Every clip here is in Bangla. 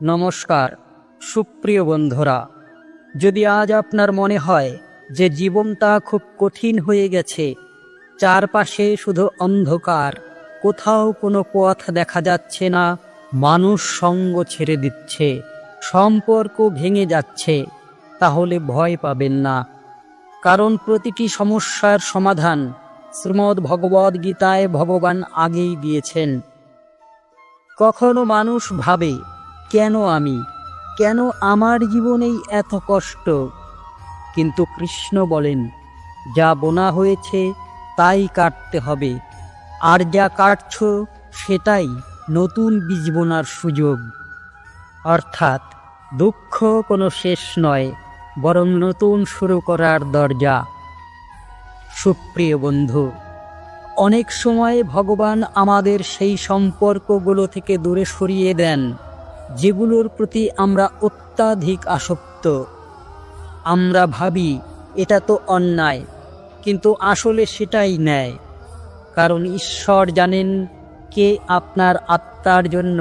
নমস্কার সুপ্রিয় বন্ধুরা, যদি আজ আপনার মনে হয় যে জীবনটা খুব কঠিন হয়ে গেছে, চারপাশে শুধু অন্ধকার, কোথাও কোনো পথ দেখা যাচ্ছে না, মানুষ সঙ্গ ছেড়ে দিচ্ছে, সম্পর্ক ভেঙে যাচ্ছে, তাহলে ভয় পাবেন না। কারণ প্রতিটি সমস্যার সমাধান শ্রীমদ্ ভগবদ্ গীতায় ভগবান আগেই দিয়েছেন। কখনো মানুষ ভাবে, কেন আমি, কেন আমার জীবনেই এত কষ্ট? কিন্তু কৃষ্ণ বলেন, যা বোনা হয়েছে তাই কাটতে হবে, আর যা কাটছ সেটাই নতুন বীজ বোনার সুযোগ। অর্থাৎ দুঃখ কোনো শেষ নয়, বরং নতুন শুরু করার দরজা। সুপ্রিয় বন্ধু, অনেক সময় ভগবান আমাদের সেই সম্পর্কগুলো থেকে দূরে সরিয়ে দেন যেগুলোর প্রতি আমরা অত্যাধিক আসক্ত। আমরা ভাবি এটা তো অন্যায়, কিন্তু আসলে সেটাই ন্যায়। কারণ ঈশ্বর জানেন কে আপনার আত্মার জন্য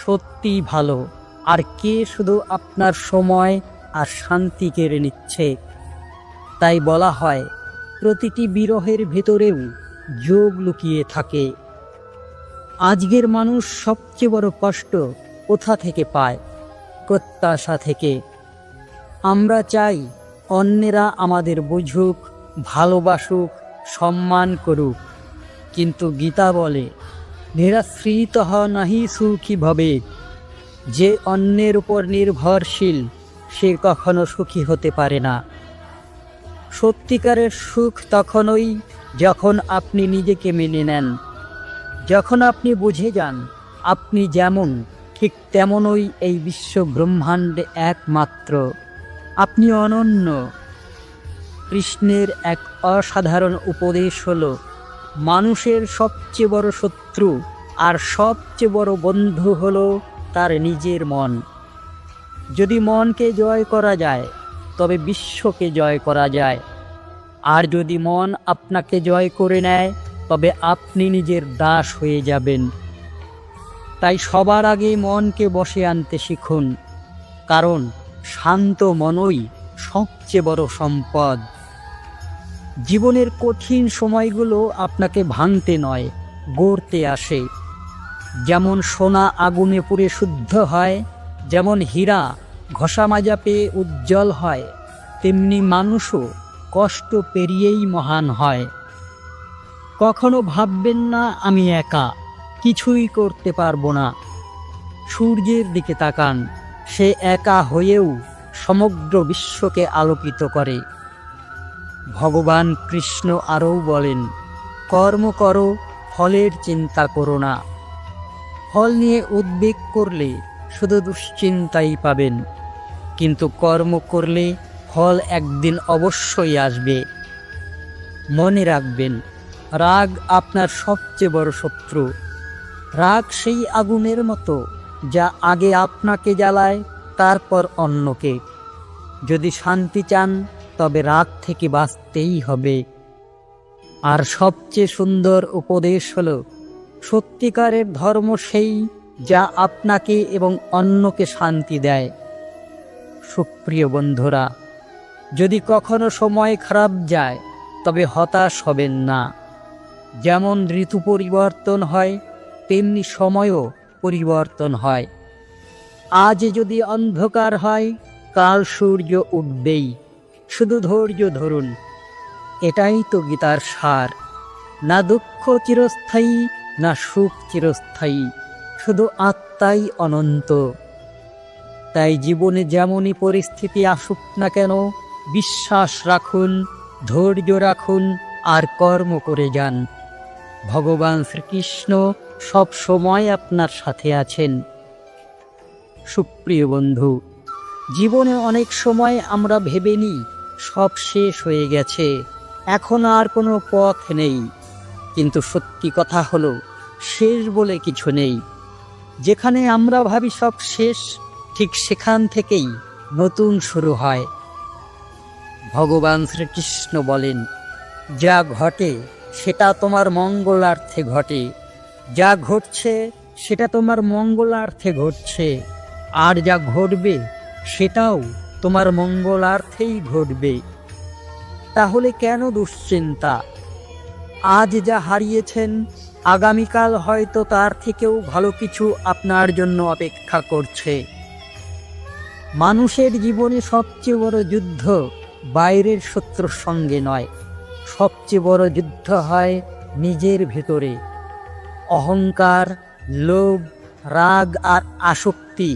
সত্যিই ভালো, আর কে শুধু আপনার সময় আর শান্তি কেড়ে নিচ্ছে। তাই বলা হয়, প্রতিটি বিরহের ভেতরেও যোগ লুকিয়ে থাকে। আজকের মানুষ সবচেয়ে বড় কষ্ট কোথা থেকে পায়? প্রত্যাশা থেকে। আমরা চাই অন্যেরা আমাদের বুঝুক, ভালোবাসুক, সম্মান করুক, কিন্তু গীতা বলে, নিরাশ্রিত নাহি সুখী ভবে। যে অন্যের উপর নির্ভরশীল সে কখনো সুখী হতে পারে না। সত্যিকারের সুখ তখনই যখন আপনি নিজেকে মেনে নেন, যখন আপনি বুঝে যান আপনি যেমন ঠিক তেমনই এই বিশ্ব ব্রহ্মাণ্ডে একমাত্র, আপনি অনন্য। কৃষ্ণের এক অসাধারণ উপদেশ হলো, মানুষের সবচেয়ে বড় শত্রু আর সবচেয়ে বড় বন্ধু হলো তার নিজের মন। যদি মনকে জয় করা যায় তবে বিশ্বকে জয় করা যায়, আর যদি মন আপনাকে জয় করে নেয় তবে আপনি নিজের দাস হয়ে যাবেন। তাই সবার আগে মনকে বশে আনতে শিখুন, কারণ শান্ত মনই সবচেয়ে বড় সম্পদ। জীবনের কঠিন সময়গুলো আপনাকে ভাঙতে নয়, গড়তে আসে। যেমন সোনা আগুনে পুড়ে শুদ্ধ হয়, যেমন হীরা ঘষা মাজা পেয়ে উজ্জ্বল হয়, তেমনি মানুষও কষ্ট পেরিয়েই মহান হয়। কখনো ভাববেন না আমি একা, কিছুই করতে পারবো না। সূর্যের দিকে তাকান, সে একা হয়েও সমগ্র বিশ্বকে আলোকিত করে। ভগবান কৃষ্ণ আরও বলেন, কর্ম করো, ফলের চিন্তা করো না। ফল নিয়ে উদ্বেগ করলে শুধু দুশ্চিন্তাই পাবেন, কিন্তু কর্ম করলে ফল একদিন অবশ্যই আসবে। মনে রাখবেন, রাগ আপনার সবচেয়ে বড় শত্রু। রাগ সেই আগুনের মতো যা আগে আপনাকে জ্বালায়, তারপর অন্যকে। যদি শান্তি চান তবে রাগ থেকে বাঁচতেই হবে। আর সবচেয়ে সুন্দর উপদেশ হলো, সত্যিকারের ধর্ম সেই যা আপনাকে এবং অন্যকে শান্তি দেয়। সুপ্রিয় বন্ধুরা, যদি কখনো সময় খারাপ যায় তবে হতাশ হবেন না। যেমন ঋতু পরিবর্তন হয়, তেমনি সময়ও পরিবর্তন হয়। আজ যদি অন্ধকার হয়, কাল সূর্য উঠবেই। শুধু ধৈর্য ধরুন। এটাই তো গীতার সার। না দুঃখ চিরস্থায়ী, না সুখ চিরস্থায়ী, শুধু আত্মাই অনন্ত। তাই জীবনে যেমনই পরিস্থিতি আসুক না কেন, বিশ্বাস রাখুন, ধৈর্য রাখুন, আর কর্ম করে যান। ভগবান শ্রীকৃষ্ণ সব সময় আপনার সাথে আছেন। সুপ্রিয় বন্ধু, জীবনে অনেক সময় আমরা ভেবে নিই সব শেষ হয়ে গেছে, এখন আর কোনো পথ নেই। কিন্তু সত্যি কথা হলো, শেষ বলে কিছু নেই। যেখানে আমরা ভাবি সব শেষ, ঠিক সেখান থেকেই নতুন শুরু হয়। ভগবান শ্রীকৃষ্ণ বলেন, যা ঘটে সেটা তোমার মঙ্গলার্থে ঘটে, যা ঘটছে সেটা তোমার মঙ্গলার্থে ঘটছে, আর যা ঘটবে সেটাও তোমার মঙ্গলার্থেই ঘটবে। তাহলে কেন দুশ্চিন্তা? আজ যা হারিয়েছেন, আগামীকাল হয়তো তার থেকেও ভালো কিছু আপনার জন্য অপেক্ষা করছে। মানুষের জীবনে সবচেয়ে বড় যুদ্ধ বাইরের শত্রুর সঙ্গে নয়, সবচেয়ে বড় যুদ্ধ হয় নিজের ভেতরে। অহংকার, লোভ, রাগ আর আসক্তি,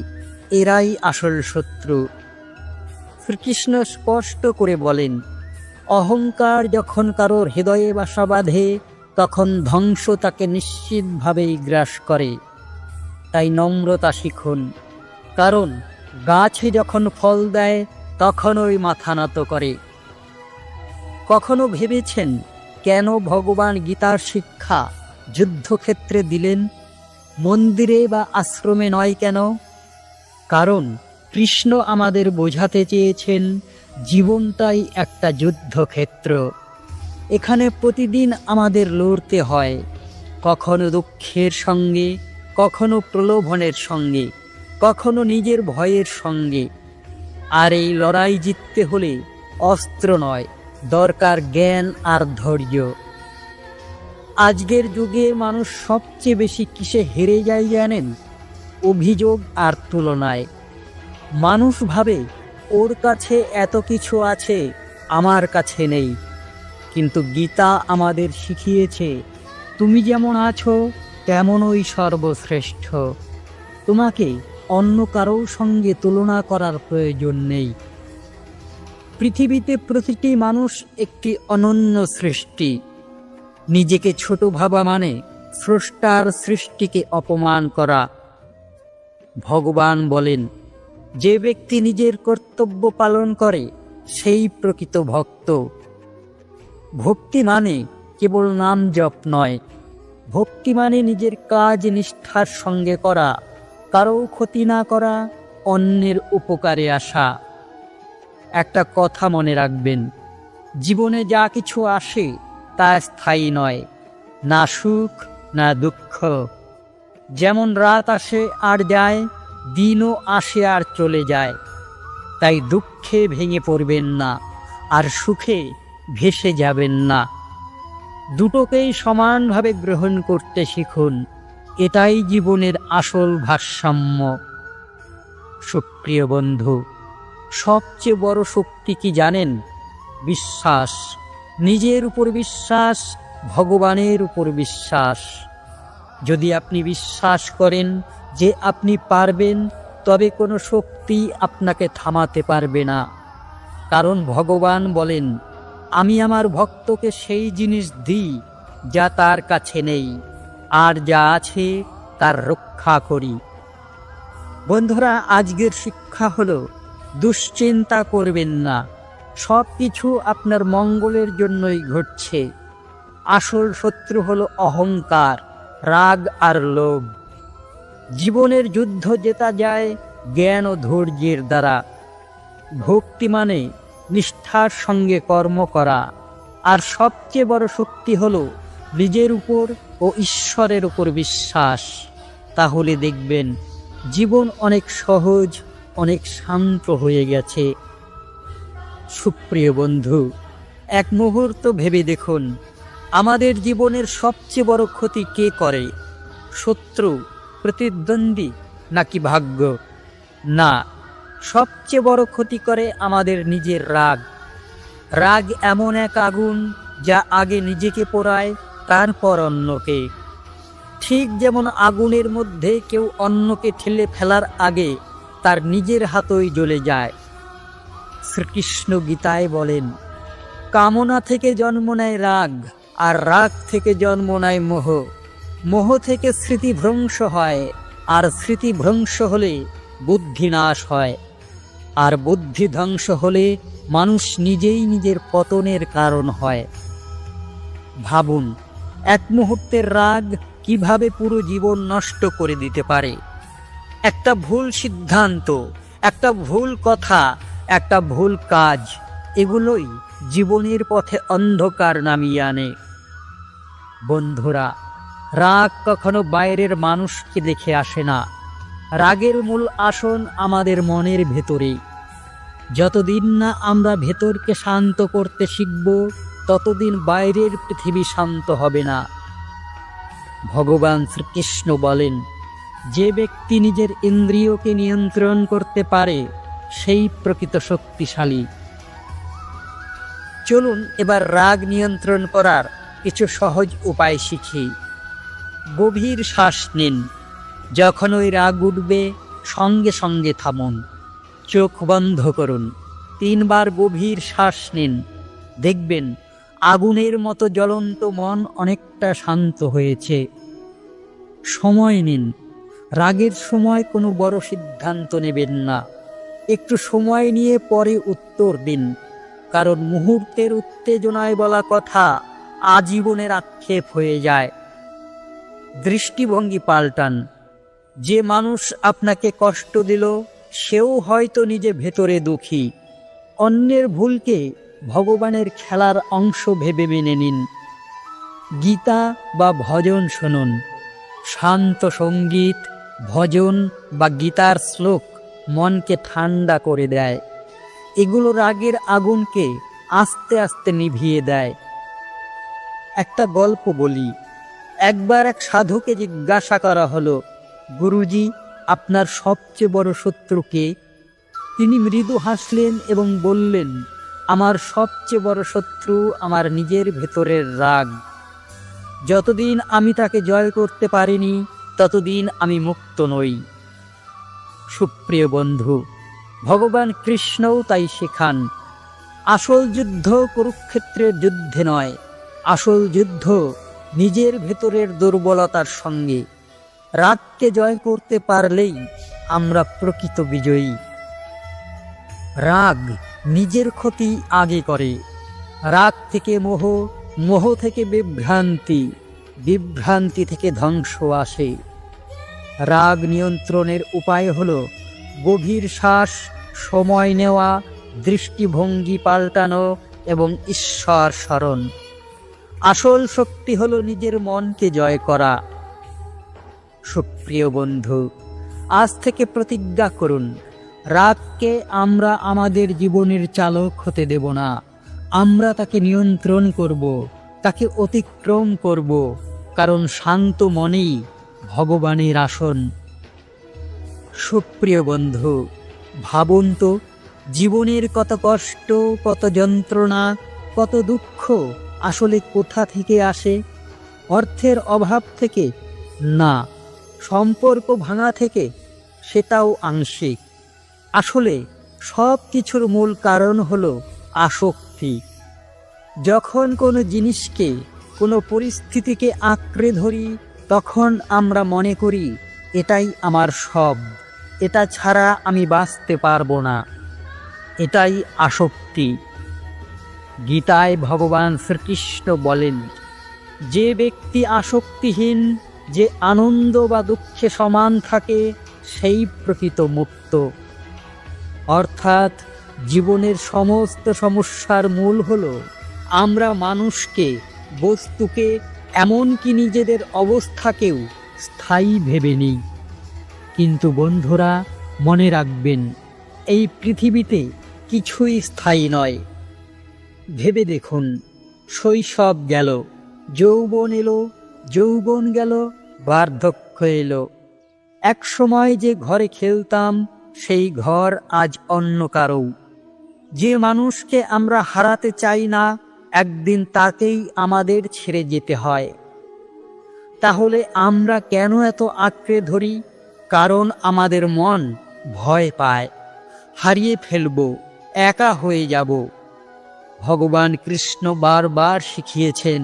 এরাই আসল শত্রু। শ্রীকৃষ্ণ স্পষ্ট করে বলেন, অহংকার যখন কারোর হৃদয়ে বাসা বাঁধে তখন ধ্বংস তাকে নিশ্চিতভাবেই গ্রাস করে। তাই নম্রতা শিখুন, কারণ গাছে যখন ফল দেয় তখন ওই মাথা নত করে। কখনো ভেবেছেন কেন ভগবান গীতার শিক্ষা যুদ্ধক্ষেত্রে দিলেন, মন্দিরে বা আশ্রমে নয় কেন? কারণ কৃষ্ণ আমাদের বোঝাতে চেয়েছেন জীবনটাই একটা যুদ্ধক্ষেত্র। এখানে প্রতিদিন আমাদের লড়তে হয়, কখনো দুঃখের সঙ্গে, কখনো প্রলোভনের সঙ্গে, কখনো নিজের ভয়ের সঙ্গে। আর এই লড়াই জিততে হলে অস্ত্র নয়, দরকার জ্ঞান আর ধৈর্য। আজকের যুগে মানুষ সবচেয়ে বেশি কিসে হেরে যায় জানেন? অভিযোগ আর তুলনায়। মানুষ ভাবে ওর কাছে এত কিছু আছে, আমার কাছে নেই। কিন্তু গীতা আমাদের শিখিয়েছে তুমি যেমন আছো তেমনই সর্বশ্রেষ্ঠ। তোমাকে অন্য কারোর সঙ্গে তুলনা করার প্রয়োজন নেই। পৃথিবীতে প্রতিটি মানুষ একটি অনন্য সৃষ্টি। নিজেকে ছোট ভাবা মানে স্রষ্টার সৃষ্টিকে অপমান করা। ভগবান বলেন, যে ব্যক্তি নিজের কর্তব্য পালন করে সেই প্রকৃত ভক্ত। ভক্তি মানে কেবল নাম জপ নয়, ভক্তি মানে নিজের কাজ নিষ্ঠার সঙ্গে করা, কারো ক্ষতি না করা, অন্যের উপকারে আসা। একটা কথা মনে রাখবেন, জীবনে যা কিছু আসে তা স্থায়ী নয়, না সুখ না দুঃখ। যেমন রাত আসে আর যায়, দিনও আসে আর চলে যায়। তাই দুঃখে ভেঙে পড়বেন না, আর সুখে ভেসে যাবেন না। দুটোকেই সমানভাবে গ্রহণ করতে শিখুন, এটাই জীবনের আসল ভারসাম্য। সুপ্রিয় বন্ধু, সবচেয়ে বড় শক্তি কি জানেন? বিশ্বাস। নিজের উপর বিশ্বাস, ভগবানের উপর বিশ্বাস। যদি আপনি বিশ্বাস করেন যে আপনি পারবেন, তবে কোনো শক্তি আপনাকে থামাতে পারবে না। কারণ ভগবান বলেন, আমি আমার ভক্তকে সেই জিনিস দিই যা তার কাছে নেই, আর যা আছে তার রক্ষা করি। বন্ধুরা, আজকের শিক্ষা হলো দুশ্চিন্তা করবেন না, সব কিছু আপনার মঙ্গলের জন্যই ঘটছে। আসল শত্রু হলো অহংকার, রাগ আর লোভ। জীবনের যুদ্ধ জেতা যায় জ্ঞান ও ধৈর্যের দ্বারা। ভক্তি মানে নিষ্ঠার সঙ্গে কর্ম করা। আর সবচেয়ে বড় শক্তি হলো নিজের উপর ও ঈশ্বরের উপর বিশ্বাস। তাহলে দেখবেন জীবন অনেক সহজ, অনেক শান্ত হয়ে গেছে। সুপ্রিয় বন্ধু, এক মুহূর্ত ভেবে দেখুন, আমাদের জীবনের সবচেয়ে বড় ক্ষতি কে করে? শত্রু, প্রতিদ্বন্দ্বী নাকি ভাগ্য? না, সবচেয়ে বড় ক্ষতি করে আমাদের নিজের রাগ। রাগ এমন এক আগুন যা আগে নিজেকে পোড়ায়, তারপর অন্যকে। ঠিক যেমন আগুনের মধ্যে কেউ অন্যকে ঠেলে ফেলার আগে তার নিজের হাতই জ্বলে যায়। শ্রীকৃষ্ণ গীতায় বলেন, কামনা থেকে জন্ম নেয় রাগ, আর রাগ থেকে জন্ম নেয় মোহ। মোহ থেকে স্মৃতি ভ্রংশ হয়, আর স্মৃতি ভ্রংশ হলে বুদ্ধি নাশ হয়, আর বুদ্ধি ধ্বংস হলে মানুষ নিজেই নিজের পতনের কারণ হয়। ভাবুন, এক মুহূর্তের রাগ কিভাবে পুরো জীবন নষ্ট করে দিতে পারে। একটা ভুল সিদ্ধান্ত, একটা ভুল কথা, একটা ভুল কাজ, এগুলোই জীবনের পথে অন্ধকার নামিয়ে আনে। বন্ধুরা, রাগ কখনো বাইরের মানুষকে দেখে আসে না, রাগের মূল আসন আমাদের মনের ভেতরে। যতদিন না আমরা ভেতরকে শান্ত করতে শিখব, ততদিন বাইরের পৃথিবী শান্ত হবে না। ভগবান শ্রীকৃষ্ণ বলেন, যে ব্যক্তি নিজের ইন্দ্রিয়কে নিয়ন্ত্রণ করতে পারে সেই প্রকৃত শক্তিশালী। চলুন এবার রাগ নিয়ন্ত্রণ করার কিছু সহজ উপায় শিখি। গভীর শ্বাস নিন। যখন ওই রাগ উঠবে, সঙ্গে সঙ্গে থামুন, চোখ বন্ধ করুন, 3 বার গভীর শ্বাস নিন। দেখবেন আগুনের মতো জ্বলন্ত মন অনেকটা শান্ত হয়েছে। সময় নিন। রাগের সময় কোনো বড় সিদ্ধান্ত নেবেন না। একটু সময় নিয়ে পরে উত্তর দিন, কারণ মুহূর্তের উত্তেজনায় বলা কথা আজীবনের আক্ষেপ হয়ে যায়। দৃষ্টিভঙ্গি পাল্টান। যে মানুষ আপনাকে কষ্ট দিল, সেও হয়তো নিজে ভেতরে দুঃখী। অন্যের ভুলকে ভগবানের খেলার অংশ ভেবে মেনে নিন। গীতা বা ভজন শুনুন। শান্ত সঙ্গীত, ভজন বা গীতার শ্লোক মনকে ঠান্ডা করে দেয়। এগুলো রাগের আগুনকে আস্তে আস্তে নিভিয়ে দেয়। একটা গল্প বলি। একবার এক সাধুকে জিজ্ঞাসা করা হলো, গুরুজি, আপনার সবচেয়ে বড় শত্রু কে? তিনি মৃদু হাসলেন এবং বললেন, আমার সবচেয়ে বড় শত্রু আমার নিজের ভেতরের রাগ। যতদিন আমি তাকে জয় করতে পারিনি, ততদিন আমি মুক্ত নই। সুপ্রিয় বন্ধু, ভগবান কৃষ্ণও তাই শেখান। আসল যুদ্ধ কুরুক্ষেত্রের যুদ্ধে নয়, আসল যুদ্ধ নিজের ভেতরের দুর্বলতার সঙ্গে। রাগকে জয় করতে পারলেই আমরা প্রকৃত বিজয়ী। রাগ নিজের ক্ষতি আগে করে। রাগ থেকে মোহ, মোহ থেকে বিভ্রান্তি, বিভ্রান্তি থেকে ধ্বংস আসে। রাগ নিয়ন্ত্রণের উপায় হলো গভীর শ্বাস, সময় নেওয়া, দৃষ্টিভঙ্গি পাল্টানো এবং ঈশ্বর স্মরণ। আসল শক্তি হলো নিজের মনকে জয় করা। সুপ্রিয় বন্ধু, আজ থেকে প্রতিজ্ঞা করুন, রাগকে আমরা আমাদের জীবনের চালক হতে দেব না। আমরা তাকে নিয়ন্ত্রণ করব, তাকে অতিক্রম করব, কারণ শান্ত মনেই ভগবানের আসন। সুপ্রিয় বন্ধু, ভাবুন তো, জীবনের কত কষ্ট, কত যন্ত্রণা, কত দুঃখ আসলে কোথা থেকে আসে? অর্থের অভাব থেকে? না। সম্পর্ক ভাঙা থেকে? সেটাও আংশিক। আসলে সব কিছুর মূল কারণ হলো আসক্তি। যখন কোনো জিনিসকে, কোনো পরিস্থিতিকে আঁকড়ে ধরি, তখন আমরা মনে করি এটাই আমার সব, এটা ছাড়া আমি বাঁচতে পারবো না। এটাই আসক্তি। গীতায় ভগবান শ্রীকৃষ্ণ বলেন, যে ব্যক্তি আসক্তিহীন, যে আনন্দ বা দুঃখে সমান থাকে, সেই প্রকৃত মুক্ত। অর্থাৎ জীবনের সমস্ত সমস্যার মূল হলো আমরা মানুষকে, বস্তুকে, এমনকি নিজেদের অবস্থাকেও স্থায়ী ভেবে নিই। কিন্তু বন্ধুরা, মনে রাখবেন, এই পৃথিবীতে কিছুই স্থায়ী নয়। ভেবে দেখুন, শৈশব গেল, যৌবন এলো, যৌবন গেল, বার্ধক্য এলো। এক সময় যে ঘরে খেলতাম, সেই ঘর আজ অন্য কারও। যে মানুষকে আমরা হারাতে চাই না, একদিন তাকেই আমাদের ছেড়ে যেতে হয়। তাহলে আমরা কেন এত আঁকড়ে ধরি? কারণ আমাদের মন ভয় পায়, হারিয়ে ফেলব, একা হয়ে যাব। ভগবান কৃষ্ণ বারবার শিখিয়েছেন,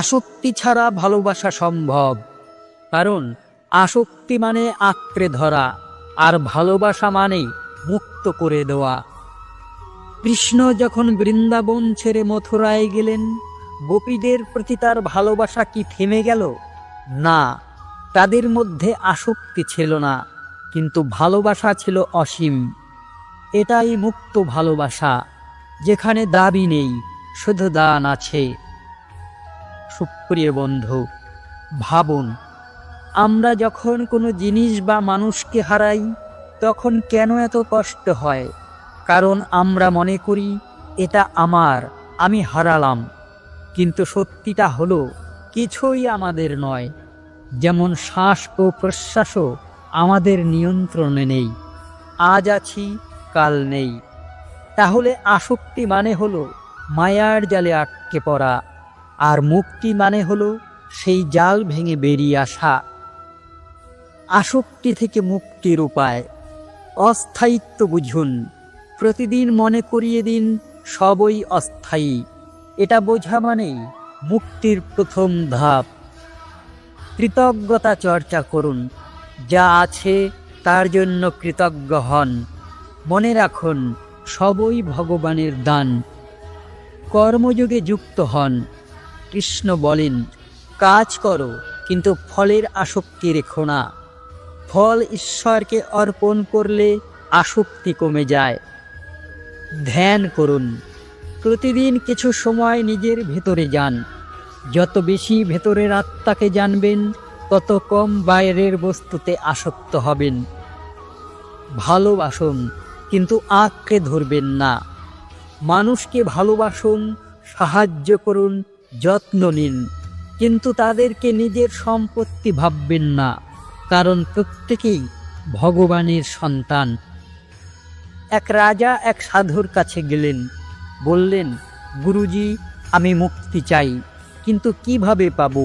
আসক্তি ছাড়া ভালোবাসা সম্ভব। কারণ আসক্তি মানে আঁকড়ে ধরা, আর ভালোবাসা মানে মুক্ত করে দেওয়া। কৃষ্ণ যখন বৃন্দাবন ছেড়ে মথুরায় গেলেন, গোপীদের প্রতি তার ভালোবাসা কি থেমে গেল? না, তাদের মধ্যে আসক্তি ছিল না, কিন্তু ভালোবাসা ছিল অসীম। এটাই মুক্ত ভালোবাসা, যেখানে দাবি নেই, শুধু দান আছে। সুপ্রিয় বন্ধু, ভাবুন, আমরা যখন কোনো জিনিস বা মানুষকে হারাই তখন কেন এত কষ্ট হয়? কারণ আমরা মনে করি এটা আমার, আমি হারালাম। কিন্তু সত্যিটা হলো কিছুই আমাদের নয়। যেমন শ্বাস ও প্রশ্বাসও আমাদের নিয়ন্ত্রণে নেই। আজ আছি, কাল নেই। তাহলে আসক্তি মানে হলো মায়ার জালে আটকে পড়া, আর মুক্তি মানে হলো সেই জাল ভেঙে বেরিয়ে আসা। আসক্তি থেকে মুক্তির উপায়: অস্থায়িত্ব বুঝুন। প্রতিদিন মনে করিয়ে দিন সবই অস্থায়ী। এটা বোঝা মানেই মুক্তির প্রথম ধাপ। কৃতজ্ঞতা চর্চা করুন। যা আছে তার জন্য কৃতজ্ঞ হন। মনে রাখুন সবই ভগবানের দান। কর্মযোগে যুক্ত হন। কৃষ্ণ বলেন, কাজ করো কিন্তু ফলের আসক্তি রেখো না। ফল ঈশ্বরকে অর্পণ করলে আসক্তি কমে যায়। ধ্যান করুন। প্রতিদিন কিছু সময় নিজের ভেতরে যান। যত বেশি ভেতরের আত্মাকে জানবেন তত কম বাইরের বস্তুতে আসক্ত হবেন। ভালোবাসুন কিন্তু আঁকড়ে ধরবেন না। মানুষকে ভালোবাসুন, সাহায্য করুন, যত্ন নিন, কিন্তু তাদেরকে নিজের সম্পত্তি ভাববেন না, কারণ প্রত্যেকেই ভগবানের সন্তান। এক রাজা এক সাধুর কাছে গেলেন। বললেন, গুরুজি, আমি মুক্তি চাই, কিন্তু কিভাবে পাবো?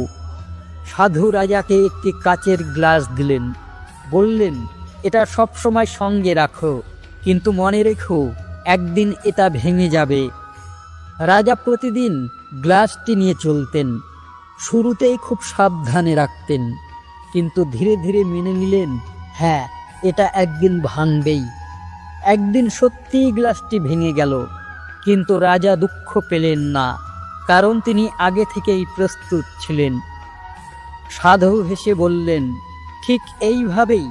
সাধু রাজাকে একটি কাচের গ্লাস দিলেন। বললেন, এটা সবসময় সঙ্গে রাখো, কিন্তু মনে রেখো একদিন এটা ভেঙে যাবে। রাজা প্রতিদিন গ্লাসটি নিয়ে চলতেন। শুরুতেই খুব সাবধানে রাখতেন, কিন্তু ধীরে ধীরে মেনে নিলেন, হ্যাঁ, এটা একদিন ভাঙবেই। একদিন সত্যিই গ্লাসটি ভেঙে গেল, কিন্তু রাজা দুঃখ পেলেন না, কারণ তিনি আগে থেকেই প্রস্তুত ছিলেন। সাধু হেসে বললেন, ঠিক এইভাবেই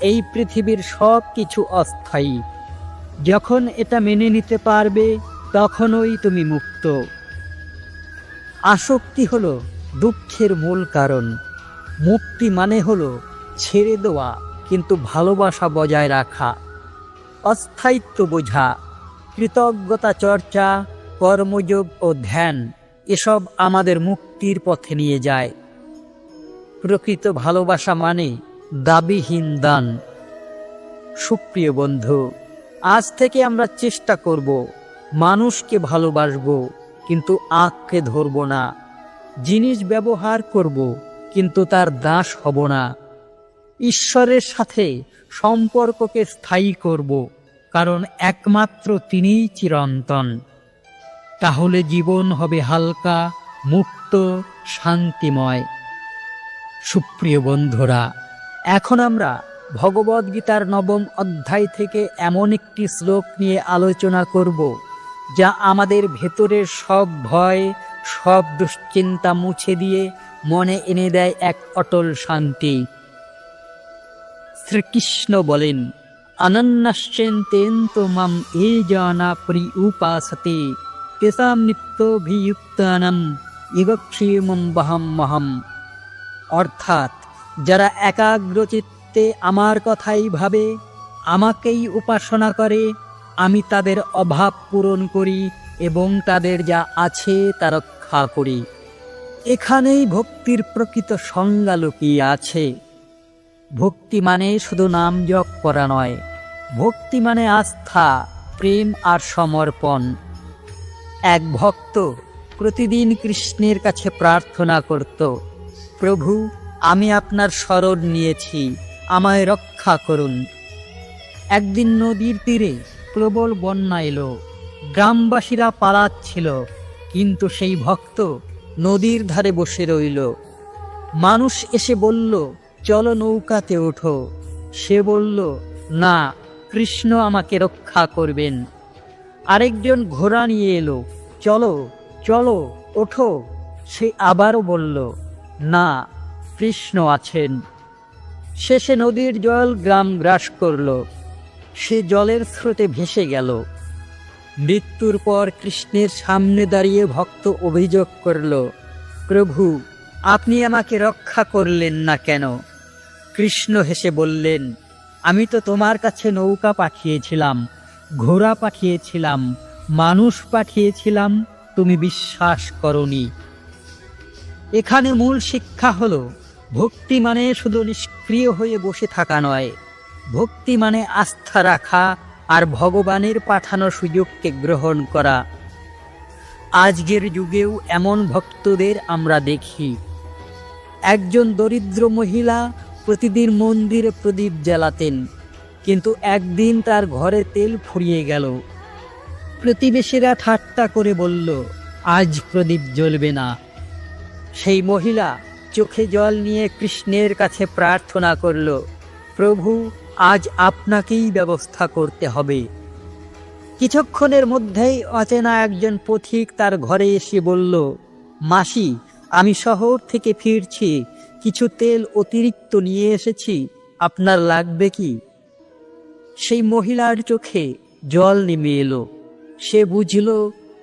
এই পৃথিবীর সব কিছু অস্থায়ী। যখন এটা মেনে নিতে পারবে তখনই তুমি মুক্ত। আসক্তি হলো দুঃখের মূল কারণ। মুক্তি মানে হলো ছেড়ে দেওয়া কিন্তু ভালোবাসা বজায় রাখা। অস্থায়িত্ব বোঝা, কৃতজ্ঞতা চর্চা, কর্মযোগ ও ধ্যান এসব আমাদের মুক্তির পথে নিয়ে যায়। প্রকৃত ভালোবাসা মানে দাবিহীন দান। সুপ্রিয় বন্ধু, আজ থেকে আমরা চেষ্টা করব মানুষকে ভালোবাসবো কিন্তু আঁকড়ে ধরব না। জিনিস ব্যবহার করব কিন্তু তার দাস হব না। ঈশ্বরের সাথে সম্পর্ককে স্থায়ী করব, কারণ একমাত্র তিনিই চিরন্তন। তাহলে জীবন হবে হালকা, মুক্ত, শান্তিময়। সুপ্রিয় বন্ধুরা, এখন আমরা ভগবদ্গীতার 9ম অধ্যায় থেকে এমন একটি শ্লোক নিয়ে আলোচনা করব যা আমাদের ভেতরের সব ভয়, সব দুশ্চিন্তা মুছে দিয়ে মনে এনে দেয় এক অটল শান্তি। শ্রীকৃষ্ণ বলেন, অনন্যশ্চিন্তেন্ত মাম এ জানা পরিউপাসতে তেষাং নিত্যাভিযুক্তানাং যোগক্ষেমং বহাম্যহম। অর্থাৎ যারা একাগ্রচিত্তে আমার কথাই ভাবে, আমাকেই উপাসনা করে, আমি তাদের অভাব পূরণ করি এবং তাদের যা আছে তা রক্ষা করি। এখানেই ভক্তির প্রকৃত সংজ্ঞা লুকিয়ে আছে। ভক্তি মানে শুধু নাম জপ করা নয়, ভক্তি মানে আস্থা, প্রেম আর সমর্পণ। এক ভক্ত প্রতিদিন কৃষ্ণের কাছে প্রার্থনা করত, প্রভু, আমি আপনার শরণ নিয়েছি, আমায় রক্ষা করুন। একদিন নদীর তীরে প্রবল বন্যা এলো। গ্রামবাসীরা পালাচ্ছিল, কিন্তু সেই ভক্ত নদীর ধারে বসে রইল। মানুষ এসে বলল, চলো নৌকাতে ওঠো। সে বলল, না, কৃষ্ণ আমাকে রক্ষা করবেন। আরেকজন ঘোড়া নিয়ে এলো, চলো চলো ওঠো। সে আবারও বলল, না, কৃষ্ণ আছেন। শেষে নদীর জল গ্রাম গ্রাস করল। সে জলের স্রোতে ভেসে গেল। মৃত্যুর পর কৃষ্ণের সামনে দাঁড়িয়ে ভক্ত অভিযোগ করল, প্রভু, আপনি আমাকে রক্ষা করলেন না কেন? কৃষ্ণ হেসে বললেন, আমি তো তোমার কাছে নৌকা পাঠিয়েছিলাম, ঘোড়া পাঠিয়েছিলাম, মানুষ পাঠিয়েছিলাম, তুমি বিশ্বাস করনি। এখানে মূল শিক্ষা হলো, ভক্তি মানে শুধু নিষ্ক্রিয় হয়ে বসে থাকা নয়, ভক্তি মানে আস্থা রাখা আর ভগবানের পাঠানো সুযোগকে গ্রহণ করা। আজকের যুগেও এমন ভক্তদের আমরা দেখি। একজন দরিদ্র মহিলা প্রতিদিন মন্দিরে প্রদীপ জ্বালাতেন, কিন্তু একদিন তার ঘরে তেল ফুরিয়ে গেল। প্রতিবেশীরা ঠাট্টা করে বলল, আজ প্রদীপ জ্বলবে না। সেই মহিলা চোখে জল নিয়ে কৃষ্ণের কাছে প্রার্থনা করল, প্রভু, আজ আপনাকেই ব্যবস্থা করতে হবে। কিছুক্ষণের মধ্যেই অচেনা একজন পথিক তার ঘরে এসে বলল, মাসি, আমি শহর থেকে ফিরছি, কিছু তেল অতিরিক্ত নিয়ে এসেছি, আপনার লাগবে কি? সেই মহিলার চোখে জল নেমে এলো। সে বুঝল,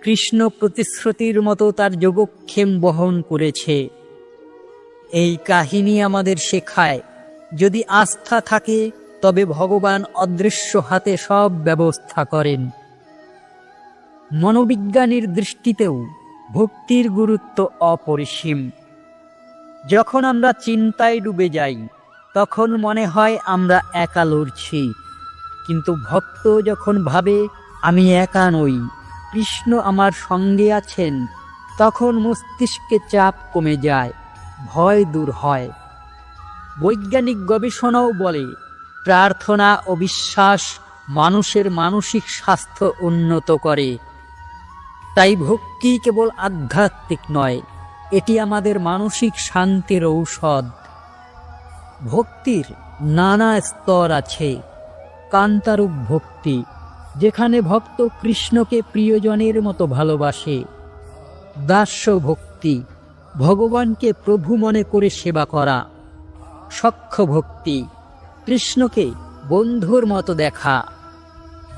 কৃষ্ণ প্রতিশ্রুতির মতো তার যোগক্ষেম বহন করেছে। এই কাহিনী আমাদের শেখায়, যদি আস্থা থাকে তবে ভগবান অদৃশ্য হাতে সব ব্যবস্থা করেন। মনোবিজ্ঞানীর দৃষ্টিতেও ভক্তির গুরুত্ব অপরিসীম। যখন আমরা চিন্তায় ডুবে যাই, তখন মনে হয় আমরা একা লড়ছি, কিন্তু ভক্ত যখন ভাবে আমি একা নই, কৃষ্ণ আমার সঙ্গে আছেন, তখন মস্তিষ্কে চাপ কমে যায়, ভয় দূর হয়। বৈজ্ঞানিক গবেষণাও বলে, প্রার্থনা ও বিশ্বাস মানুষের মানসিক স্বাস্থ্য উন্নত করে। তাই ভক্তি কেবল আধ্যাত্মিক নয়, এটি আমাদের মানসিক শান্তির ঔষধ। ভক্তির নানা স্তর আছে। কান্তারূপ ভক্তি, যেখানে ভক্ত কৃষ্ণকে প্রিয়জনের মতো ভালোবাসে। দাস্য ভক্তি, ভগবানকে প্রভু মনে করে সেবা করা। সখ্য ভক্তি, কৃষ্ণকে বন্ধুর মতো দেখা।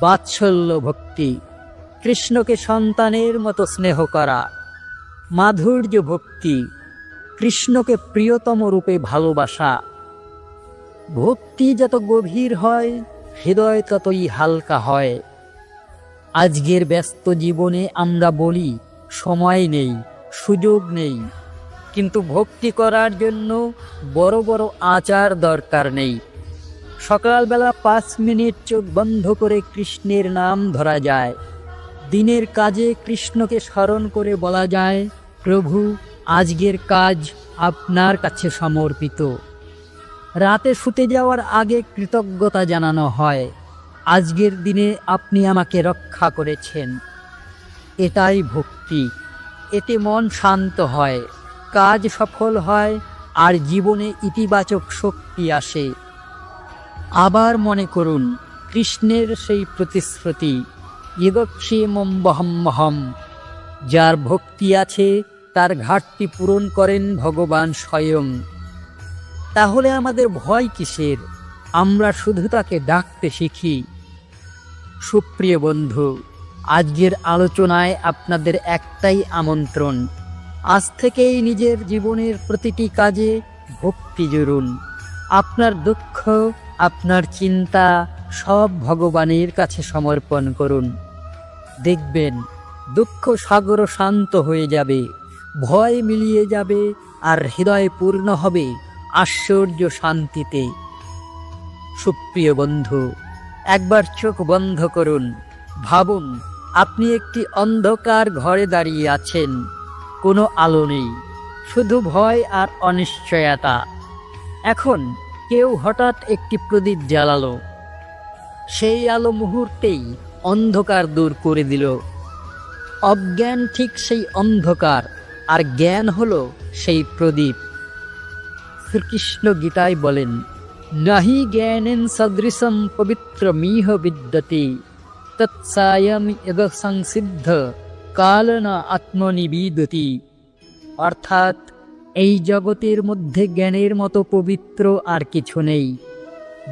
বাৎসল্য ভক্তি, কৃষ্ণকে সন্তানের মতো স্নেহ করা। মাধুর্য ভক্তি, কৃষ্ণকে প্রিয়তম রূপে ভালোবাসা। ভক্তি যত গভীর হয়, হৃদয় ততই হালকা হয়। আজকের ব্যস্ত জীবনে আমরা বলি, সময় নেই, সুযোগ নেই, কিন্তু ভক্তি করার জন্য বড় বড় আচার দরকার নেই। সকালবেলা 5 মিনিট চোখ বন্ধ করে কৃষ্ণের নাম ধরা যায়। দিনের কাজে কৃষ্ণকে স্মরণ করে বলা যায়, প্রভু, আজকের কাজ আপনার কাছে সমর্পিত। রাতে শুতে যাওয়ার আগে কৃতজ্ঞতা জানানো হয়, আজকের দিনে আপনি আমাকে রক্ষা করেছেন। এটাই ভক্তি। এতে মন শান্ত হয়, কাজ সফল হয়, আর জীবনে ইতিবাচক শক্তি আসে। আবার মনে করুন কৃষ্ণের সেই প্রতিশ্রুতি, ইদক্ষেমহম। যার ভক্তি আছে তার ঘাটতি পূরণ করেন ভগবান স্বয়ং। তাহলে আমাদের ভয় কিসের? আমরা শুধু তাকে ডাকতে শিখি। সুপ্রিয় বন্ধু, আজকের আলোচনায় আপনাদের একটাই আমন্ত্রণ, আজ থেকেই নিজের জীবনের প্রতিটি কাজে ভক্তি জুড়ুন। আপনার দুঃখ, আপনার চিন্তা সব ভগবানের কাছে সমর্পণ করুন। দেখবেন দুঃখ সাগর শান্ত হয়ে যাবে, ভয় মিলিয়ে যাবে, আর হৃদয় পূর্ণ হবে আশ্চর্য শান্তিতে। সুপ্রিয় বন্ধু, একবার চোখ বন্ধ করুন, ভাবুন আপনি একটি অন্ধকার ঘরে দাঁড়িয়ে আছেন, কোনো আলো নেই, শুধু ভয় আর অনিশ্চয়তা। এখন কেউ হঠাৎ একটি প্রদীপ জ্বালালো, সেই আলো মুহূর্তেই অন্ধকার দূর করে দিল। অজ্ঞান ঠিক সেই অন্ধকার, আর জ্ঞান হলো সেই প্রদীপ। শ্রীকৃষ্ণ গীতায় বলেন, নাহি জ্ঞানেন সদৃশম পবিত্রমিহ বিদ্যতে তৎসায়ম ইদ সংসিদ্ধ কালনা আত্মনিবিদতি। অর্থাৎ এই জগতের মধ্যে জ্ঞানের মতো পবিত্র আর কিছু নেই।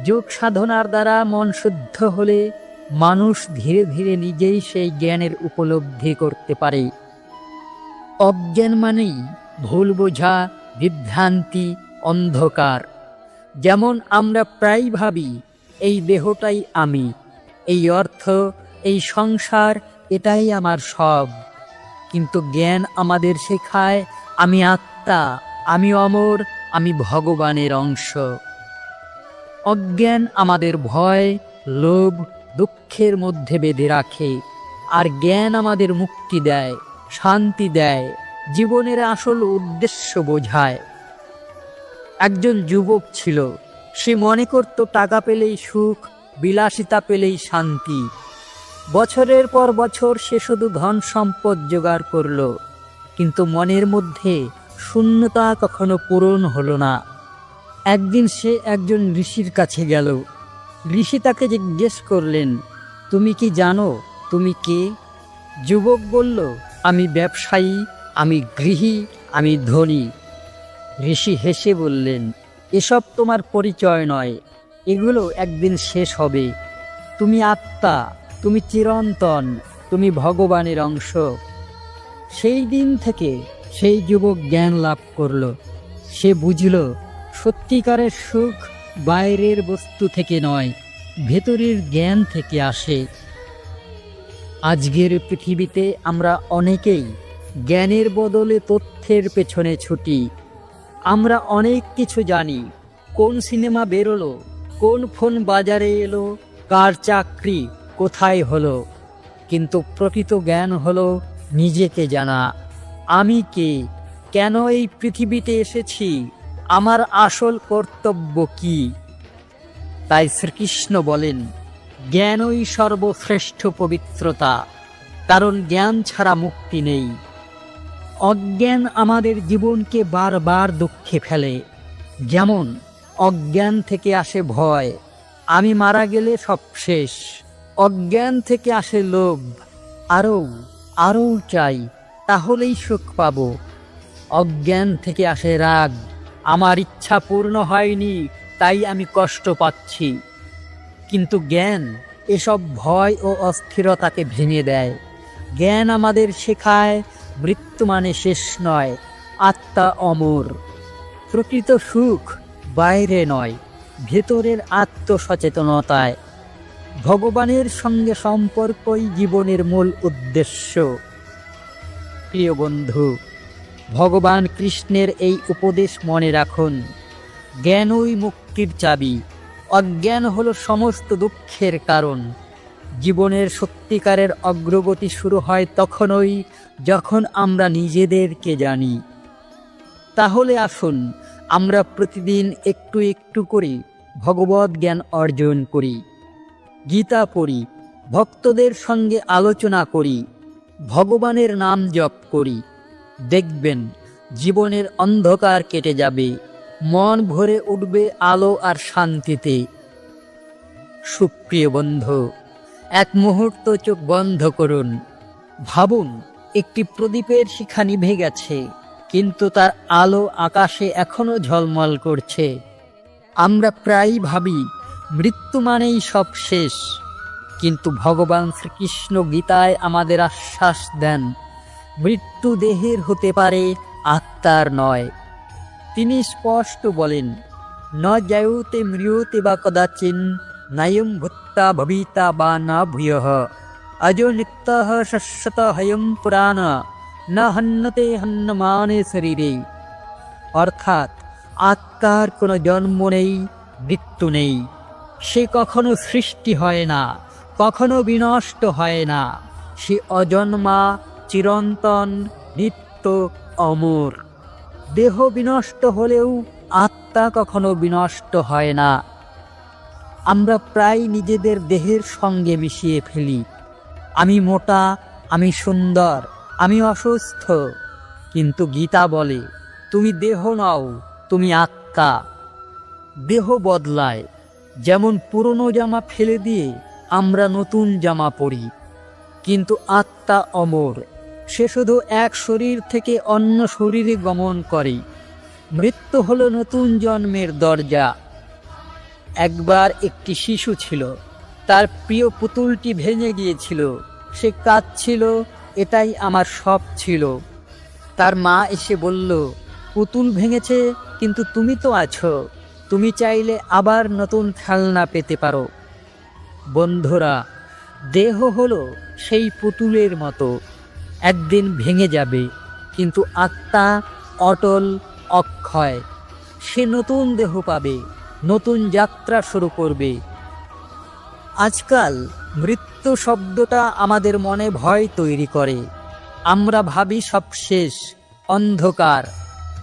যোগ সাধনার দ্বারা মন শুদ্ধ হলে মানুষ ধীরে ধীরে নিজেই সেই জ্ঞানের উপলব্ধি করতে পারে। অজ্ঞান মানেই ভুল বোঝা, বিভ্রান্তি, অন্ধকার। যেমন আমরা প্রায় ভাবি এই দেহটাই আমি, এই অর্থ, এই সংসার, এটাই আমার সব। কিন্তু জ্ঞান আমাদের শেখায় আমি আত্মা, আমি অমর, আমি ভগবানের অংশ। অজ্ঞান আমাদের ভয়, লোভ, দুঃখের মধ্যে বেঁধে রাখে, আর জ্ঞান আমাদের মুক্তি দেয়, শান্তি দেয়, জীবনের আসল উদ্দেশ্য বোঝায়। একজন যুবক ছিল, সে মনে করত টাকা পেলেই সুখ, বিলাসিতা পেলেই শান্তি। বছরের পর বছর সে শুধু ধন সম্পদ জোগাড় করল, কিন্তু মনের মধ্যে শূন্যতা কখনো পূরণ হলো না। একদিন সে একজন ঋষির কাছে গেল। ঋষি তাকে জিজ্ঞেস করলেন, তুমি কি জানো তুমি কে? যুবক বলল, আমি ব্যবসায়ী, আমি গৃহী, আমি ধনী। ঋষি হেসে বললেন, এসব তোমার পরিচয় নয়, এগুলো একদিন শেষ হবে। তুমি আত্মা, তুমি চিরন্তন, তুমি ভগবানের অংশ। সেই দিন থেকে সেই যুবক জ্ঞান লাভ করল। সে বুঝল, সত্যিকারের সুখ বাইরের বস্তু থেকে নয়, ভেতরের জ্ঞান থেকে আসে। আজকের পৃথিবীতে আমরা অনেকেই জ্ঞানের বদলে তথ্যের পেছনে ছুটি। আমরা অনেক কিছু জানি, কোন সিনেমা বেরোলো, কোন ফোন বাজারে এলো, কার চাকরি কোথায় হলো, কিন্তু প্রকৃত জ্ঞান হলো নিজেকে জানা। আমি কে, কেন এই পৃথিবীতে এসেছি, আমার আসল কর্তব্য কি? তাই শ্রীকৃষ্ণ বলেন, জ্ঞানই সর্বশ্রেষ্ঠ পবিত্রতা, কারণ জ্ঞান ছাড়া মুক্তি নেই। অজ্ঞান আমাদের জীবনকে বারবার দুঃখে ফেলে। যেমন অজ্ঞান থেকে আসে ভয়, আমি মারা গেলে সব শেষ। অজ্ঞান থেকে আসে লোভ, আরও আরও চাই, তাহলেই সুখ পাব। অজ্ঞান থেকে আসে রাগ, আমার ইচ্ছা পূর্ণ হয়নি, তাই আমি কষ্ট পাচ্ছি। কিন্তু জ্ঞান এসব ভয় ও অস্থিরতাকে ভেঙে দেয়। জ্ঞান আমাদের শেখায় মৃত্যু মানে শেষ নয়, আত্মা অমর। প্রকৃত সুখ বাইরে নয়, ভেতরের আত্মসচেতনতায়। ভগবানের সঙ্গে সম্পর্কই জীবনের মূল উদ্দেশ্য। প্রিয় বন্ধু, ভগবান কৃষ্ণের এই উপদেশ মনে রাখুন। জ্ঞানই মুক্তির চাবি, অজ্ঞান হলো সমস্ত দুঃখের কারণ। জীবনের সত্যিকারের অগ্রগতি শুরু হয় তখনই যখন আমরা নিজেদেরকে জানি। তাহলে আসুন আমরা প্রতিদিন একটু একটু করে ভগবদ জ্ঞান অর্জন করি, গীতা পড়ি, ভক্তদের সঙ্গে আলোচনা করি, ভগবানের নাম জপ করি। দেখবেন জীবনের অন্ধকার কেটে যাবে, মন ভরে উঠবে আলো আর শান্তিতে। সুপ্রিয় বন্ধু, এক মুহূর্ত চোখ বন্ধ করুন। ভাবুন, একটি প্রদীপের শিখা নিভে গেছে, কিন্তু তার আলো আকাশে এখনো ঝলমল করছে। আমরা প্রায়ই ভাবি মৃত্যু মানেই সব শেষ, কিন্তু ভগবান শ্রীকৃষ্ণ গীতায় আমাদের আশ্বাস দেন, মৃত্যু দেহের হতে পারে, আত্মার নয়। তিনি স্পষ্ট বলেন, ন জায়ুতে মৃয়তে বা কদাচিন, নায়ম ভূত্তা ভবিতা বা না ভূয়ঃ, অজো নিত্যঃ শাশ্বত হয়ম পুরাণ, না হন্যতে হন্যমানে শরীরে। অর্থাৎ আত্মার কোনো জন্ম নেই, মৃত্যু নেই। সে কখনো সৃষ্টি হয় না, কখনো বিনষ্ট হয় না। সে অজন্মা, চিরন্তন, নিত্য, অমর। দেহ বিনষ্ট হলেও আত্মা কখনো বিনষ্ট হয় না। আমরা প্রায় নিজেদের দেহের সঙ্গে মিশিয়ে ফেলি। আমি মোটা, আমি সুন্দর, আমি অসুস্থ। কিন্তু গীতা বলে, তুমি দেহ নও, তুমি আত্মা। দেহ বদলায়, যেমন পুরনো জামা ফেলে দিয়ে আমরা নতুন জামা পরি, কিন্তু আত্মা অমর। সে শুধু এক শরীর থেকে অন্য শরীরে গমন করে। মৃত্যু হলো নতুন জন্মের দরজা। একবার একটি শিশু ছিল, তার প্রিয় পুতুলটি ভেঙে গিয়েছিল। সে কাঁদছিল, এটাই আমার সব ছিল। তার মা এসে বলল, পুতুল ভেঙেছে, কিন্তু তুমি তো আছো। তুমি চাইলে আবার নতুন খেলনা পেতে পারো। বন্ধুরা, দেহ হলো সেই পুতুলের মতো, একদিন ভেঙে যাবে, কিন্তু আত্মা অটল, অক্ষয়। সে নতুন দেহ পাবে, নতুন যাত্রা শুরু করবে। আজকাল মৃত্যু শব্দটা আমাদের মনে ভয় তৈরি করে। আমরা ভাবি সব শেষ, অন্ধকার।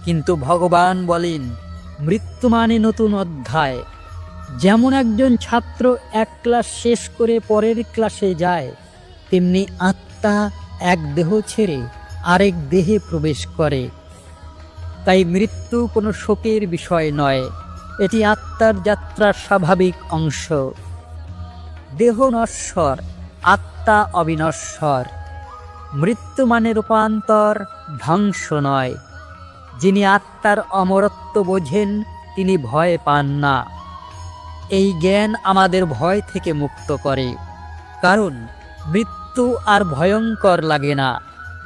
কিন্তু ভগবান বলেন, মৃত্যু মানে নতুন অধ্যায়। যেমন একজন ছাত্র এক ক্লাস শেষ করে পরের ক্লাসে যায়, তেমনি আত্মা এক দেহ ছেড়ে আরেক দেহে প্রবেশ করে। তাই মৃত্যু কোনো শোকের বিষয় নয়, এটি আত্মার যাত্রার স্বাভাবিক অংশ। দেহ নশ্বর, আত্মা অবিনশ্বর। মৃত্যু মানে রূপান্তর, ধ্বংস নয়। যিনি আত্মার অমরত্ব বোঝেন, তিনি ভয় পান না। এই জ্ঞান আমাদের ভয় থেকে মুক্ত করে, কারণ মৃত্যু আর ভয়ঙ্কর লাগে না,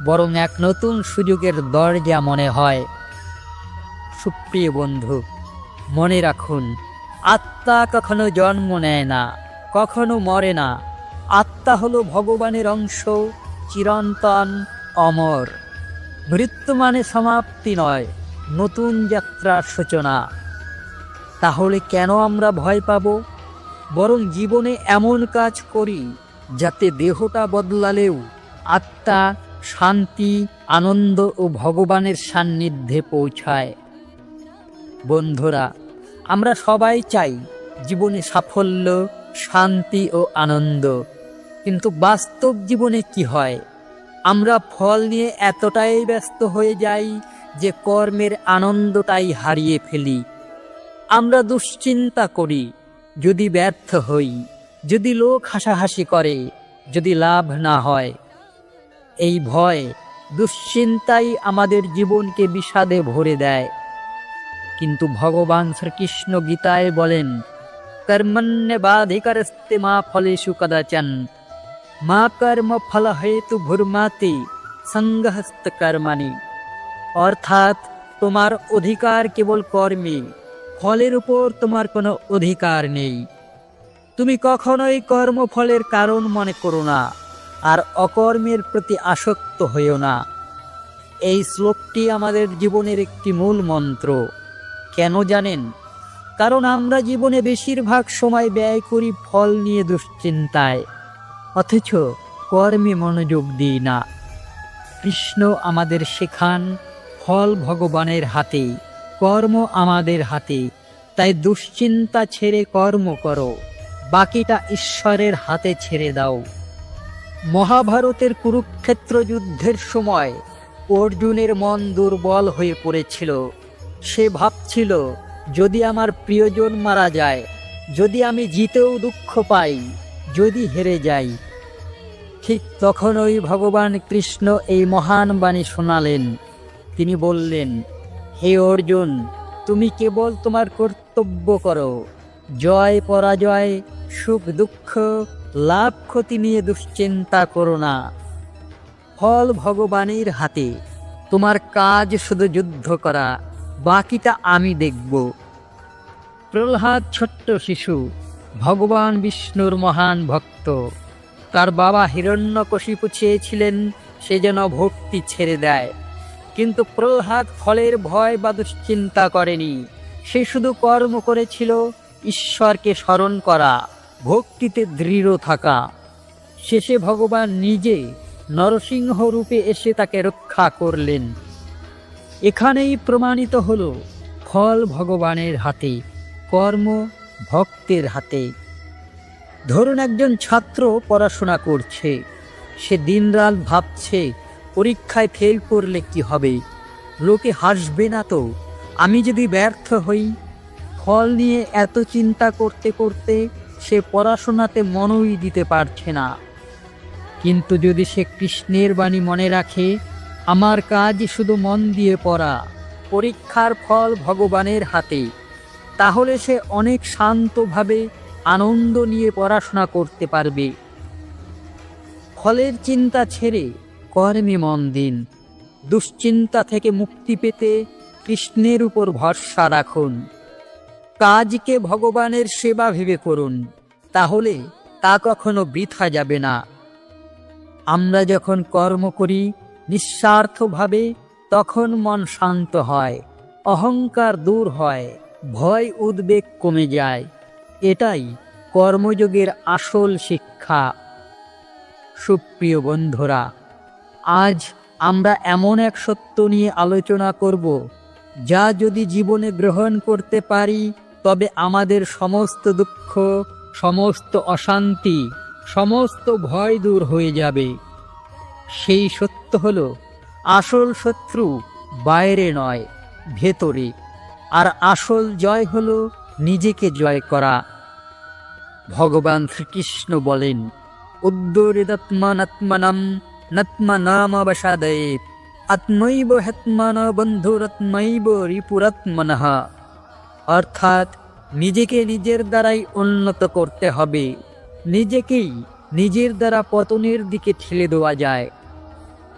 বরং এক নতুন সুযোগের দরজা মনে হয়। সুপ্রিয় বন্ধু, মনে রাখুন, আত্মা কখনো জন্ম নেয় না, কখনো মরে না। আত্মা হলো ভগবানের অংশ, চিরন্তন, অমর। মৃত্যু মানে সমাপ্তি নয়, নতুন যাত্রার সূচনা। তাহলে কেন আমরা ভয় পাব? বরং জীবনে এমন কাজ করি যাতে দেহটা বদলালেও আত্মা শান্তি, আনন্দ ও ভগবানের সান্নিধ্যে পৌঁছায়। বন্ধুরা, আমরা সবাই চাই জীবনে সাফল্য, শান্তি ও আনন্দ। কিন্তু বাস্তব জীবনে কি হয়? আমরা ফল নিয়ে এতটাই ব্যস্ত হয়ে যাই যে কর্মের আনন্দটাই হারিয়ে ফেলি। আমরা দুশ্চিন্তা করি, যদি ব্যর্থ হই, যদি লোক হাসাহাসি করে, যদি লাভ না হয়। এই ভয়, দুশ্চিন্তাই আমাদের জীবনকে বিষাদে ভরে দেয়। কিন্তু ভগবান শ্রীকৃষ্ণ গীতায় বলেন, কর্মণ্যেবাধিকারস্তে মা ফলেষু কদাচন, মা কর্ম ফল হেতু ভূর্মাতি সঙ্গহস্ত কর্মাণি। অর্থাৎ তোমার অধিকার কেবল কর্মে, ফলের উপর তোমার কোনো অধিকার নেই। তুমি কখনোই কর্মফলের কারণ মনে করো না, আর অকর্মের প্রতি আসক্ত হইও না। এই শ্লোকটি আমাদের জীবনের একটি মূল মন্ত্র। কেন জানেন? কারণ আমরা জীবনে বেশিরভাগ সময় ব্যয় করি ফল নিয়ে দুশ্চিন্তায়, অথচ কর্মে মনোযোগ দিই না। কৃষ্ণ আমাদের শেখান, ফল ভগবানের হাতে, কর্ম আমাদের হাতে। তাই দুশ্চিন্তা ছেড়ে কর্ম করো, বাকিটা ঈশ্বরের হাতে ছেড়ে দাও। মহাভারতের কুরুক্ষেত্র যুদ্ধের সময় অর্জুনের মন দুর্বল হয়ে পড়েছিল। সে ভাবছিল, যদি আমার প্রিয়জন মারা যায়, যদি আমি জিতেও দুঃখ পাই, যদি হেরে যাই। ঠিক তখনই ভগবান কৃষ্ণ এই মহান বাণী শোনালেন। তিনি বললেন, হে অর্জুন, তুমি কেবল তোমার কর্তব্য করো। জয় পরাজয়, সুখ দুঃখ, লাভ ক্ষতি নিয়ে দুশ্চিন্তা করো না। ফল ভগবানের হাতে, তোমার কাজ শুধু যুদ্ধ করা, বাকিটা আমি দেখব। প্রহ্লাদ ছোট্ট শিশু, ভগবান বিষ্ণুর মহান ভক্ত। তার বাবা হিরণ্যকশিপু চেয়েছিলেন সে যেন ভক্তি ছেড়ে দেয়, কিন্তু প্রহ্লাদ ফলের ভয় বা দুশ্চিন্তা করেনি। সে শুধু কর্ম করেছিল, ঈশ্বরকে স্মরণ করা, ভক্তিতে দৃঢ় থাকা। শেষে ভগবান নিজে নরসিংহ রূপে এসে তাকে রক্ষা করলেন। এখানেই প্রমাণিত হলো, ফল ভগবানের হাতে, কর্ম ভক্তের হাতে। ধরুন একজন ছাত্র পড়াশোনা করছে, সে দিনরাত ভাবছে পরীক্ষায় ফেল করলে কি হবে, লোকে হাসবে না তো, আমি যদি ব্যর্থ হই। ফল নিয়ে এত চিন্তা করতে করতে সে পড়াশোনাতে মনই দিতে পারছে না। কিন্তু যদি সে কৃষ্ণের বাণী মনে রাখে, আমার কাজ শুধু মন দিয়ে পড়া, পরীক্ষার ফল ভগবানের হাতে, তাহলে সে অনেক শান্তভাবে আনন্দ নিয়ে পড়াশোনা করতে পারবে। ফলের চিন্তা ছেড়ে কর্মে মন দিন। দুশ্চিন্তা থেকে মুক্তি পেতে কৃষ্ণের উপর ভরসা রাখুন। কাজকে ভগবানের সেবা ভেবে করুন, তাহলে তা কখনো বৃথা যাবে না। আমরা যখন কর্ম করি নিঃস্বার্থভাবে, তখন মন শান্ত হয়, অহংকার দূর হয়, ভয় উদ্বেগ কমে যায়। এটাই কর্মযোগের আসল শিক্ষা। সুপ্রিয় বন্ধুরা, আজ আমরা এমন এক সত্য নিয়ে আলোচনা করব, যা যদি জীবনে গ্রহণ করতে পারি, তবে আমাদের সমস্ত দুঃখ, সমস্ত অশান্তি, সমস্ত ভয় দূর হয়ে যাবে। সেই সত্য হলো, আসল শত্রু বাইরে নয়, ভেতরে। আর আসল জয় হলো নিজেকে জয় করা। ভগবান শ্রীকৃষ্ণ বলেন, উদ্ধরিদাত্মানাত্মানম নাত্মানামবসাদয়েৎ আত্মৈব হ্যাত্মান বন্ধুরাত্মৈব রিপুরাত্মনঃ। অর্থাৎ নিজেকে নিজের দ্বারাই উন্নত করতে হবে। নিজেকেই নিজের দ্বারা পতনের দিকে ঠেলে দেওয়া যায়।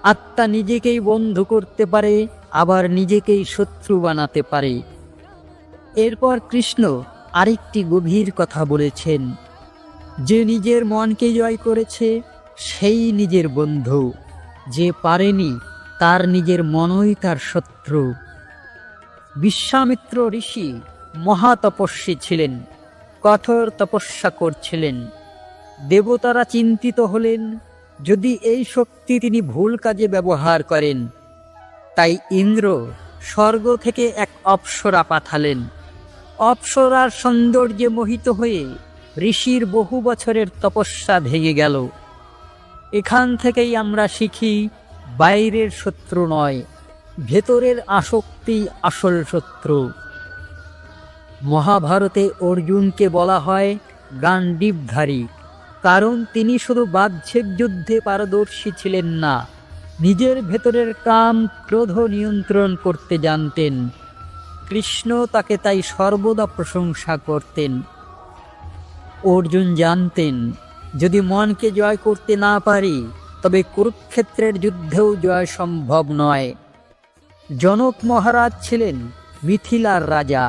আত্মা নিজেকেই বন্ধু করতে পারে, আবার নিজেকেই শত্রু বানাতে পারে। এরপর কৃষ্ণ আরেকটি গভীর কথা বলেছেন, যে নিজের মনকে জয় করেছে সেই নিজের বন্ধু, যে পারেনি তার নিজের মনই তার শত্রু। বিশ্বামিত্র ঋষি মহাতপস্বী ছিলেন, কঠোর তপস্যা করছিলেন। দেবতারা চিন্তিত হলেন, যদি এই শক্তি তিনি ভুল কাজে ব্যবহার করেন। তাই ইন্দ্র স্বর্গ থেকে এক অপ্সরা পাঠালেন। অপ্সরার সৌন্দর্যে মোহিত হয়ে ঋষির বহু বছরের তপস্যা ভেঙে গেল। এখান থেকেই আমরা শিখি, বাইরের শত্রু নয়, ভেতরের আসক্তি আসল শত্রু। মহাভারতে অর্জুনকে বলা হয় গান্ডীবধারী, কারণ তিনি শুধু বাহ্যিক যুদ্ধে পারদর্শী ছিলেন না, নিজের ভেতরের কাম ক্রোধ নিয়ন্ত্রণ করতে জানতেন। কৃষ্ণ তাকে তাই সর্বদা প্রশংসা করতেন। অর্জুন জানতেন, যদি মনকে জয় করতে না পারি, তবে কুরুক্ষেত্রের যুদ্ধেও জয় সম্ভব নয়। জনক মহারাজ ছিলেন মিথিলার রাজা।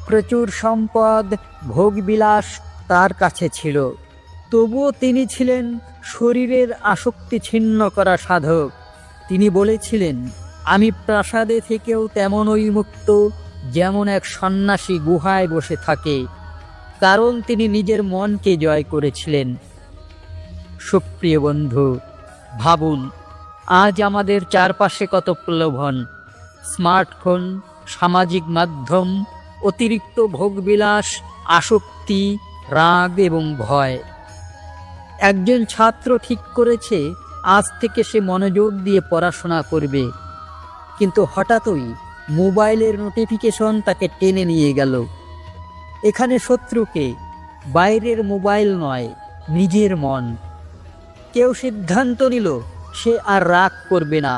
প্রচুর সম্পদ, ভোগবিলাস তার কাছে ছিল। তবুও তিনি ছিলেন শরীরের আসক্তি ছিন্ন করা সাধক। তিনি বলেছিলেন, আমি প্রাসাদে থেকেও তেমনই মুক্ত, যেমন এক সন্ন্যাসী গুহায় বসে থাকে, কারণ তিনি নিজের মনকে জয় করেছিলেন। সুপ্রিয় বন্ধু, ভাবুন, আজ আমাদের চারপাশে কত প্রলোভন। স্মার্টফোন, সামাজিক মাধ্যম, অতিরিক্ত ভোগবিলাস, আসক্তি, রাগ এবং ভয়। একজন ছাত্র ঠিক করেছে আজ থেকে সে মনোযোগ দিয়ে পড়াশোনা করবে, কিন্তু হঠাৎই মোবাইলের নোটিফিকেশন তাকে টেনে নিয়ে গেল। এখানে শত্রুকে বাইরের মোবাইল নয়, নিজের মন। কেউ সিদ্ধান্ত নিল সে আর রাগ করবে না,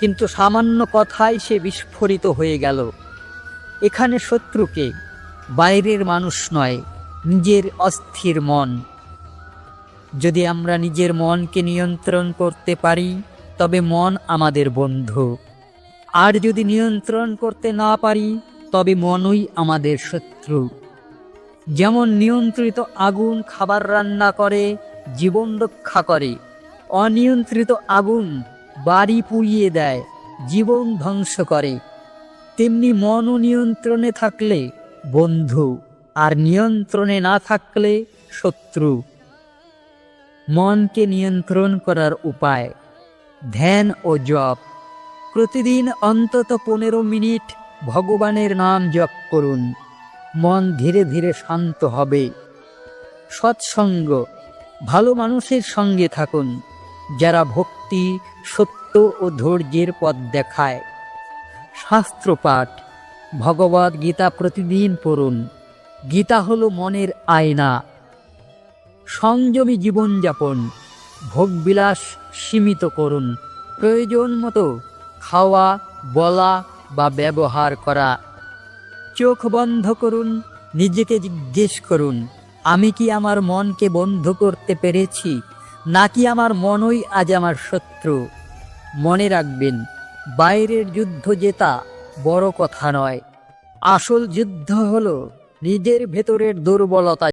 কিন্তু সামান্য কথায় সে বিস্ফোরিত হয়ে গেল। এখানে শত্রুকে বাইরের মানুষ নয়, নিজের অস্থির মন। যদি আমরা নিজের মনকে নিয়ন্ত্রণ করতে পারি, তবে মন আমাদের বন্ধু। আর যদি নিয়ন্ত্রণ করতে না পারি, তবে মনই আমাদের শত্রু। যেমন নিয়ন্ত্রিত আগুন খাবার রান্না করে, জীবন রক্ষা করে, অনিয়ন্ত্রিত আগুন বাড়ি পুড়িয়ে দেয়, জীবন ধ্বংস করে। তেমনি মনও নিয়ন্ত্রণে থাকলে বন্ধু, আর নিয়ন্ত্রণে না থাকলে শত্রু। মনকে নিয়ন্ত্রণ করার উপায়: ধ্যান ও জপ। প্রতিদিন অন্তত 15 মিনিট ভগবানের নাম জপ করুন। মন ধীরে ধীরে শান্ত হবে। সৎসঙ্গ, ভালো মানুষের সঙ্গে থাকুন, যারা ভক্তি, সত্য ও ধৈর্যের পথ দেখায়। শাস্ত্রপাঠ, ভগবদ গীতা প্রতিদিন পড়ুন। গীতা হলো মনের আয়না। সংযমী জীবনযাপন, ভোগবিলাস সীমিত করুন। প্রয়োজন মতো খাওয়া, বলা বা ব্যবহার করা। চোখ বন্ধ করুন, নিজেকে জিজ্ঞেস করুন, আমি কি আমার মনকে বন্ধ করতে পেরেছি, নাকি আমার মনই আজ আমার শত্রু? মনে রাখবেন, বাইরের যুদ্ধ জেতা বড় কথা নয়। আসল যুদ্ধ হলো নিজের ভেতরের দুর্বলতা